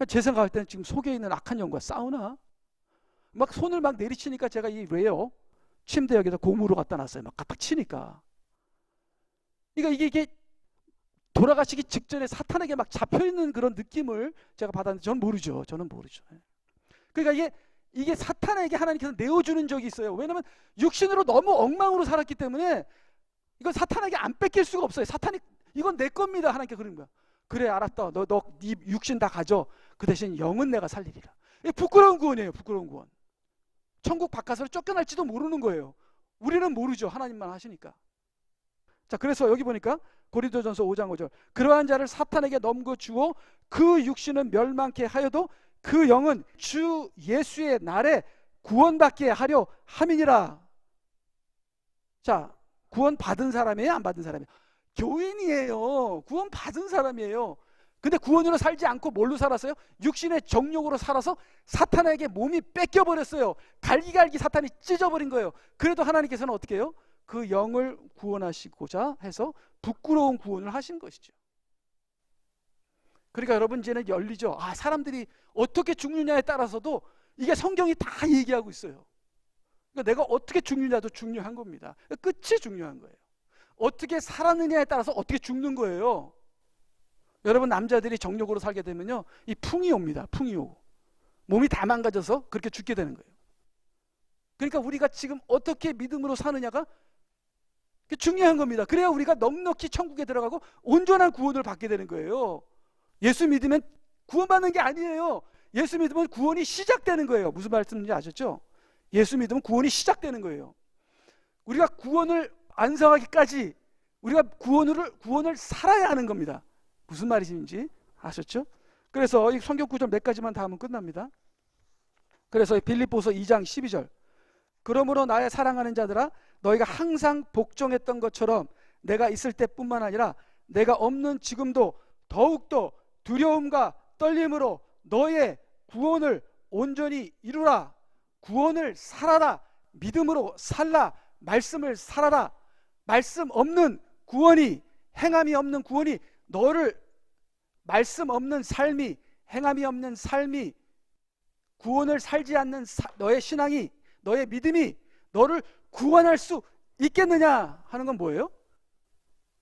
제 생각할 때는 지금 속에 있는 악한 영과 싸우나? 막 손을 막 내리치니까 제가 왜요? 침대 여기다 고무로 갖다 놨어요. 막 갖다 치니까. 그러니까 이게 돌아가시기 직전에 사탄에게 막 잡혀있는 그런 느낌을 제가 받았는데 저는 모르죠. 그러니까 이게 사탄에게 하나님께서 내어주는 적이 있어요. 왜냐하면 육신으로 너무 엉망으로 살았기 때문에 이건 사탄에게 안 뺏길 수가 없어요. 사탄이 이건 내 겁니다. 하나님께 그런 거야. 그래 알았다. 너 네 육신 다 가져. 그 대신 영은 내가 살리리라. 이게 부끄러운 구원이에요. 부끄러운 구원. 천국 바깥으로 쫓겨날지도 모르는 거예요. 우리는 모르죠. 하나님만 하시니까. 자, 그래서 여기 보니까 고린도전서 5장 5절 그러한 자를 사탄에게 넘겨주어 그 육신은 멸망케 하여도 그 영은 주 예수의 날에 구원받게 하려 함이니라. 자, 구원 받은 사람이에요? 안 받은 사람이에요? 교인이에요. 구원 받은 사람이에요. 근데 구원으로 살지 않고 뭘로 살았어요? 육신의 정욕으로 살아서 사탄에게 몸이 뺏겨버렸어요. 갈기갈기 사탄이 찢어버린 거예요. 그래도 하나님께서는 어떻게 해요? 그 영을 구원하시고자 해서 부끄러운 구원을 하신 것이죠. 그러니까 여러분 이제는 열리죠. 사람들이 어떻게 죽느냐에 따라서도 이게 성경이 다 얘기하고 있어요. 그러니까 내가 어떻게 죽느냐도 중요한 겁니다. 끝이 중요한 거예요. 어떻게 살았느냐에 따라서 어떻게 죽는 거예요. 여러분 남자들이 정욕으로 살게 되면요, 이 풍이 옵니다. 풍이 오고 몸이 다 망가져서 그렇게 죽게 되는 거예요. 그러니까 우리가 지금 어떻게 믿음으로 사느냐가 중요한 겁니다. 그래야 우리가 넉넉히 천국에 들어가고 온전한 구원을 받게 되는 거예요. 예수 믿으면 구원받는 게 아니에요. 예수 믿으면 구원이 시작되는 거예요. 무슨 말씀인지 아셨죠? 예수 믿으면 구원이 시작되는 거예요. 우리가 구원을 완성하기까지 우리가 구원을 살아야 하는 겁니다. 무슨 말인지 아셨죠? 그래서 이 성경 구절 몇 가지만 다 하면 끝납니다. 그래서 빌립보서 2장 12절 그러므로 나의 사랑하는 자들아 너희가 항상 복종했던 것처럼 내가 있을 때뿐만 아니라 내가 없는 지금도 더욱더 두려움과 떨림으로 너의 구원을 온전히 이루라. 구원을 살아라. 믿음으로 살라. 말씀을 살아라. 말씀 없는 구원이, 행함이 없는 구원이 너를, 말씀 없는 삶이, 행함이 없는 삶이, 구원을 살지 않는 너의 신앙이, 너의 믿음이 너를 구원할 수 있겠느냐 하는 건 뭐예요?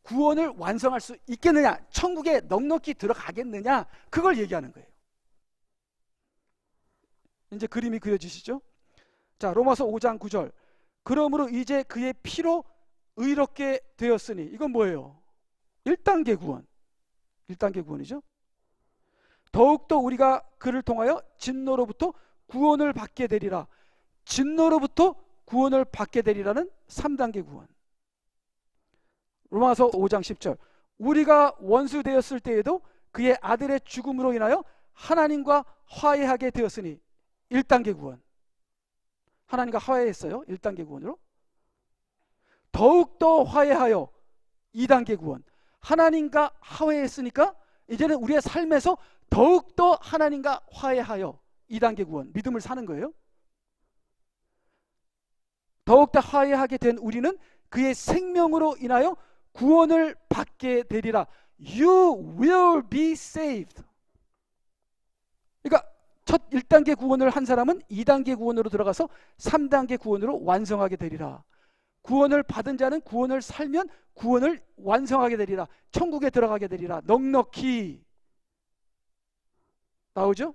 구원을 완성할 수 있겠느냐, 천국에 넉넉히 들어가겠느냐, 그걸 얘기하는 거예요. 이제 그림이 그려지시죠? 자, 로마서 5장 9절 그러므로 이제 그의 피로 의롭게 되었으니, 이건 뭐예요? 1단계 구원, 1단계 구원이죠. 더욱더 우리가 그를 통하여 진노로부터 구원을 받게 되리라. 진노로부터 구원을 받게 되리라는 3단계 구원. 로마서 5장 10절 우리가 원수 되었을 때에도 그의 아들의 죽음으로 인하여 하나님과 화해하게 되었으니, 1단계 구원. 하나님과 화해했어요. 1단계 구원으로. 더욱더 화해하여, 2단계 구원. 하나님과 화해했으니까 이제는 우리의 삶에서 더욱더 하나님과 화해하여, 2단계 구원. 믿음을 사는 거예요. 더욱더 화해하게 된 우리는 그의 생명으로 인하여 구원을 받게 되리라. You will be saved. 그러니까 첫 1단계 구원을 한 사람은 2단계 구원으로 들어가서 3단계 구원으로 완성하게 되리라. 구원을 받은 자는 구원을 살면 구원을 완성하게 되리라. 천국에 들어가게 되리라. 넉넉히. 나오죠?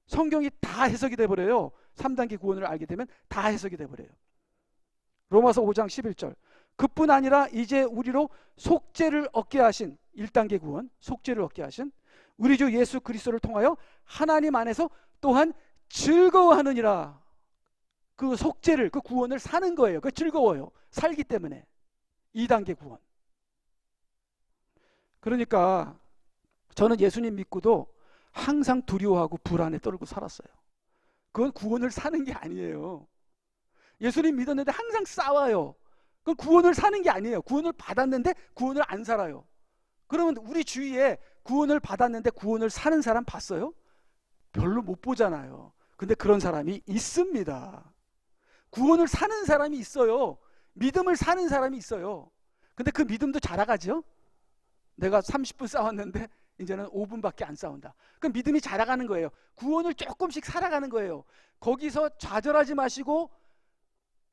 성경이 다 해석이 돼버려요. 3단계 구원을 알게 되면 다 해석이 돼버려요. 로마서 5장 11절 그뿐 아니라 이제 우리로 속죄를 얻게 하신, 1단계 구원, 속죄를 얻게 하신 우리 주 예수 그리스도를 통하여 하나님 안에서 또한 즐거워하느니라. 그 속죄를, 그 구원을 사는 거예요. 그 즐거워요. 살기 때문에. 2단계 구원. 그러니까 저는 예수님 믿고도 항상 두려워하고 불안에 떨고 살았어요. 그건 구원을 사는 게 아니에요. 예수님 믿었는데 항상 싸워요. 그건 구원을 사는 게 아니에요. 구원을 받았는데 구원을 안 살아요. 그러면 우리 주위에 구원을 받았는데 구원을 사는 사람 봤어요? 별로 못 보잖아요. 근데 그런 사람이 있습니다. 구원을 사는 사람이 있어요. 믿음을 사는 사람이 있어요. 근데 그 믿음도 자라가죠. 내가 30분 싸웠는데 이제는 5분밖에 안 싸운다. 그럼 믿음이 자라가는 거예요. 구원을 조금씩 살아가는 거예요. 거기서 좌절하지 마시고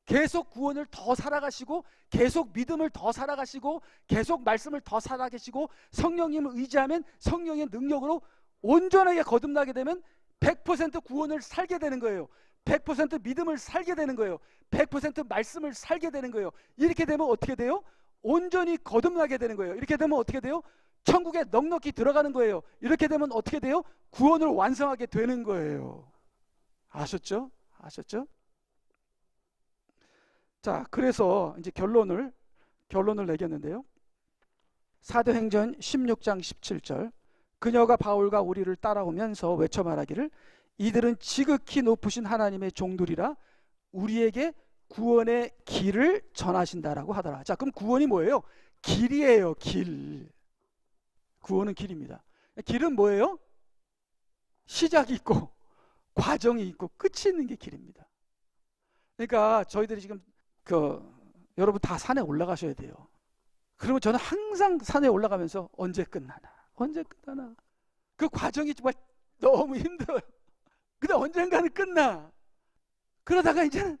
계속 구원을 더 살아가시고 계속 믿음을 더 살아가시고 계속 말씀을 더 살아가시고 성령님을 의지하면 성령의 능력으로 온전하게 거듭나게 되면 100% 구원을 살게 되는 거예요. 100% 믿음을 살게 되는 거예요. 100% 말씀을 살게 되는 거예요. 이렇게 되면 어떻게 돼요? 온전히 거듭나게 되는 거예요. 이렇게 되면 어떻게 돼요? 천국에 넉넉히 들어가는 거예요. 이렇게 되면 어떻게 돼요? 구원을 완성하게 되는 거예요. 아셨죠? 아셨죠? 자, 그래서 이제 결론을 내겠는데요. 사도행전 16장 17절, 그녀가 바울과 우리를 따라오면서 외쳐 말하기를 이들은 지극히 높으신 하나님의 종들이라 우리에게 구원의 길을 전하신다라고 하더라. 자, 그럼 구원이 뭐예요? 길이에요. 길. 구원은 길입니다. 길은 뭐예요? 시작이 있고 과정이 있고 끝이 있는 게 길입니다. 그러니까 저희들이 지금 여러분 다 산에 올라가셔야 돼요. 그러면 저는 항상 산에 올라가면서 언제 끝나나 그 과정이 정말 너무 힘들어요. 근데 언젠가는 끝나. 그러다가 이제는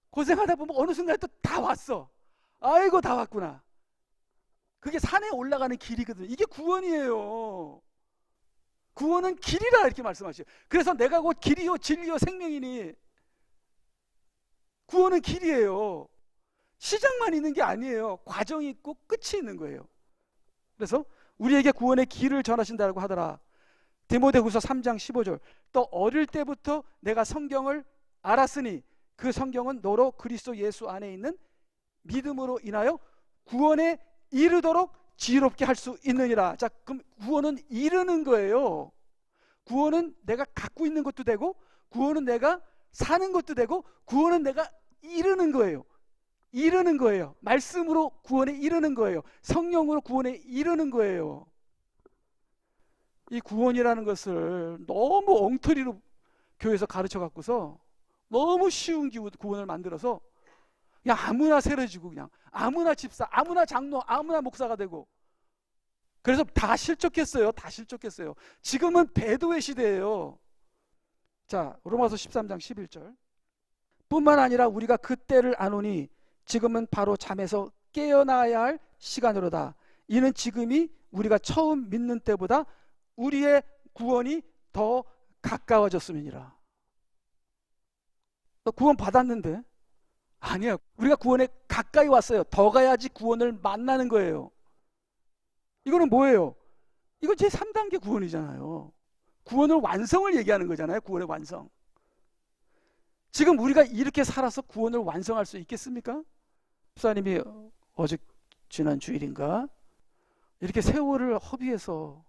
고생하다 보면 어느 순간에 또 다 왔어. 아이고 다 왔구나. 그게 산에 올라가는 길이거든요. 이게 구원이에요. 구원은 길이라 이렇게 말씀하시죠. 그래서 내가 곧 길이요 진리요 생명이니 구원은 길이에요. 시작만 있는 게 아니에요. 과정이 있고 끝이 있는 거예요. 그래서 우리에게 구원의 길을 전하신다고 하더라. 디모데후서 3장 15절, 또 어릴 때부터 내가 성경을 알았으니 그 성경은 너로 그리스도 예수 안에 있는 믿음으로 인하여 구원에 이르도록 지혜롭게 할 수 있느니라. 자, 그럼 구원은 이르는 거예요. 구원은 내가 갖고 있는 것도 되고 구원은 내가 사는 것도 되고 구원은 내가 이르는 거예요. 이르는 거예요. 말씀으로 구원에 이르는 거예요. 성령으로 구원에 이르는 거예요. 이 구원이라는 것을 너무 엉터리로 교회에서 가르쳐 갖고서 너무 쉬운 구원을 만들어서 그냥 아무나 세례지고 그냥 아무나 집사, 아무나 장로, 아무나 목사가 되고 그래서 다 실족했어요. 다 실족했어요. 지금은 배도의 시대예요. 자, 로마서 13장 11절, 뿐만 아니라 우리가 그때를 아노니 지금은 바로 잠에서 깨어나야 할 시간으로다. 이는 지금이 우리가 처음 믿는 때보다 우리의 구원이 더 가까워졌음이니라. 너 구원 받았는데? 아니야. 우리가 구원에 가까이 왔어요. 더 가야지 구원을 만나는 거예요. 이거는 뭐예요? 이거 제 3단계 구원이잖아요. 구원을 완성을 얘기하는 거잖아요. 구원의 완성. 지금 우리가 이렇게 살아서 구원을 완성할 수 있겠습니까? 목사님이 어제 지난 주일인가 이렇게 세월을 허비해서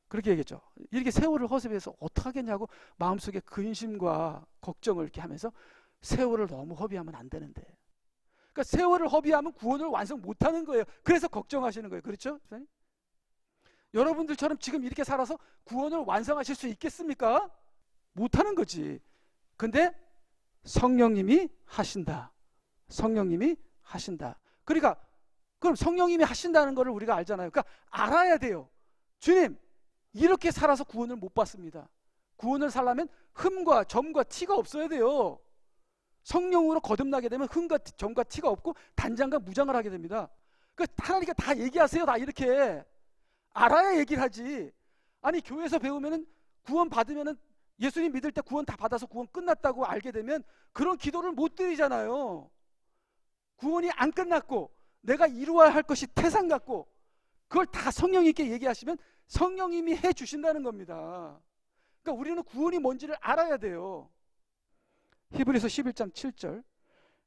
그렇게 얘기했죠. 이렇게 세월을 허비해서 어떻게 하겠냐고 마음속에 근심과 걱정을 이렇게 하면서 세월을 너무 허비하면 안 되는데, 그러니까 세월을 허비하면 구원을 완성 못하는 거예요. 그래서 걱정하시는 거예요. 그렇죠? 목사님? 여러분들처럼 지금 이렇게 살아서 구원을 완성하실 수 있겠습니까? 못하는 거지. 근데 성령님이 하신다. 성령님이 하신다. 그러니까 그럼 성령님이 하신다는 것을 우리가 알잖아요. 그러니까 알아야 돼요. 주님, 이렇게 살아서 구원을 못 받습니다. 구원을 살려면 흠과 점과 티가 없어야 돼요. 성령으로 거듭나게 되면 흠과 점과 티가 없고 단장과 무장을 하게 됩니다. 그러니까 하나님께 다 얘기하세요. 다 이렇게 알아야 얘기를 하지. 아니 교회에서 배우면은 구원 받으면은 예수님 믿을 때 구원 다 받아서 구원 끝났다고 알게 되면 그런 기도를 못 드리잖아요. 구원이 안 끝났고 내가 이루어야 할 것이 태산 같고 그걸 다 성령님께 얘기하시면 성령님이 해 주신다는 겁니다. 그러니까 우리는 구원이 뭔지를 알아야 돼요. 히브리서 11장 7절,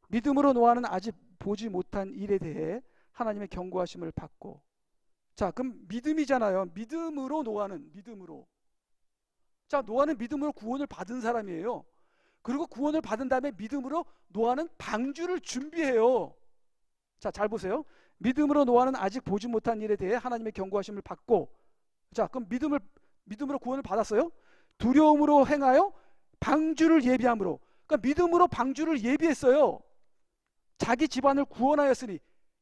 믿음으로 노아는 아직 보지 못한 일에 대해 하나님의 경고하심을 받고. 자, 그럼 믿음이잖아요. 믿음으로 노아는, 믿음으로. 자, 노아는 믿음으로 구원을 받은 사람이에요. 그리고 구원을 받은 다음에 믿음으로 노아는 방주를 준비해요. 자, 잘 보세요. 믿음으로 노아는 아직 보지 못한 일에 대해 하나님의 경고하심을 받고. 자, 그럼 믿음으로 구원을 받았어요. 두려움으로 행하여 방주를 예비함으로. 그러니까 믿음으로 방주를 예비했어요. 자기 집안을 구원하였으니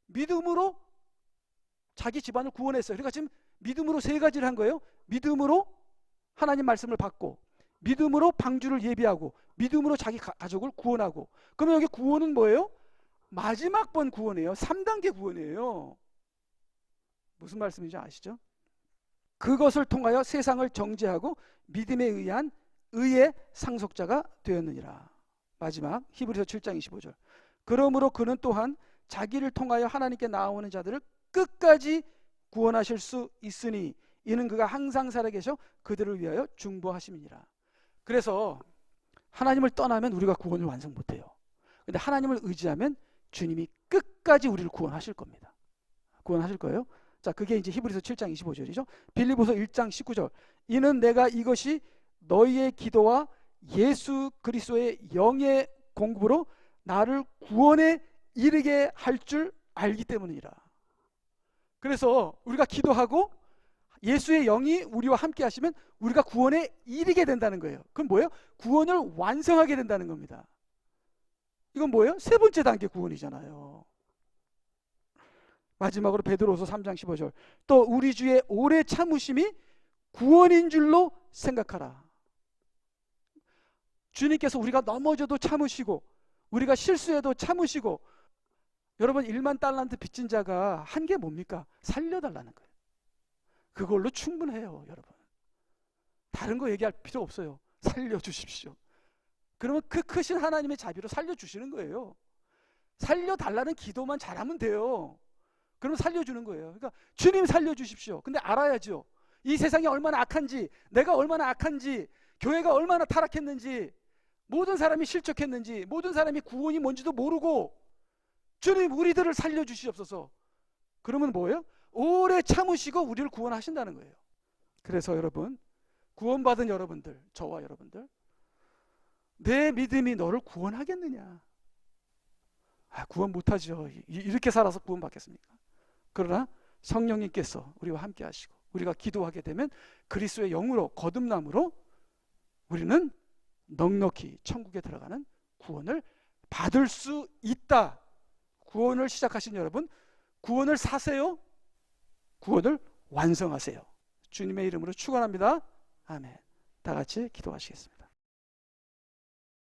믿음으로 자기 집안을 구원했어요. 그러니까 지금 믿음으로 세 가지를 한 거예요. 믿음으로 하나님 말씀을 받고, 믿음으로 방주를 예비하고, 믿음으로 자기 가족을 구원하고. 그러면 여기 구원은 뭐예요? 마지막 번 구원이에요. 3단계 구원이에요. 무슨 말씀인지 아시죠? 그것을 통하여 세상을 정죄하고 믿음에 의한 의의 상속자가 되었느니라. 마지막 히브리서 7장 25절. 그러므로 그는 또한 자기를 통하여 하나님께 나아오는 자들을 끝까지 구원하실 수 있으니 이는 그가 항상 살아계셔 그들을 위하여 중보하심이니라. 그래서 하나님을 떠나면 우리가 구원을 완성 못해요. 근데 하나님을 의지하면 주님이 끝까지 우리를 구원하실 겁니다. 구원하실 거예요. 자, 그게 이제 히브리서 7장 25절이죠. 빌립보서 1장 19절. 이는 내가 이것이 너희의 기도와 예수 그리스도의 영의 공급으로 나를 구원에 이르게 할 줄 알기 때문이라. 그래서 우리가 기도하고 예수의 영이 우리와 함께 하시면 우리가 구원에 이르게 된다는 거예요. 그럼 뭐예요? 구원을 완성하게 된다는 겁니다. 이건 뭐예요? 세 번째 단계 구원이잖아요. 마지막으로 베드로서 3장 15절. 또 우리 주의 오래 참으심이 구원인 줄로 생각하라. 주님께서 우리가 넘어져도 참으시고 우리가 실수해도 참으시고. 여러분, 1만 달란트 빚진 자가 한 게 뭡니까? 살려달라는 거예요. 그걸로 충분해요. 여러분, 다른 거 얘기할 필요 없어요. 살려주십시오. 그러면 그 크신 하나님의 자비로 살려주시는 거예요. 살려달라는 기도만 잘하면 돼요. 그럼 살려주는 거예요. 그러니까 주님 살려주십시오. 근데 알아야죠. 이 세상이 얼마나 악한지, 내가 얼마나 악한지, 교회가 얼마나 타락했는지, 모든 사람이 실족했는지, 모든 사람이 구원이 뭔지도 모르고 주님 우리들을 살려주시옵소서. 그러면 뭐예요? 오래 참으시고 우리를 구원하신다는 거예요. 그래서 여러분, 구원받은 여러분들, 저와 여러분들, 내 믿음이 너를 구원하겠느냐? 구원 못하죠. 이렇게 살아서 구원받겠습니까? 그러나 성령님께서 우리와 함께 하시고 우리가 기도하게 되면 그리스도의 영으로, 거듭남으로 우리는 넉넉히 천국에 들어가는 구원을 받을 수 있다. 구원을 시작하신 여러분, 구원을 사세요. 구원을 완성하세요. 주님의 이름으로 축원합니다. 아멘. 다 같이 기도하시겠습니다.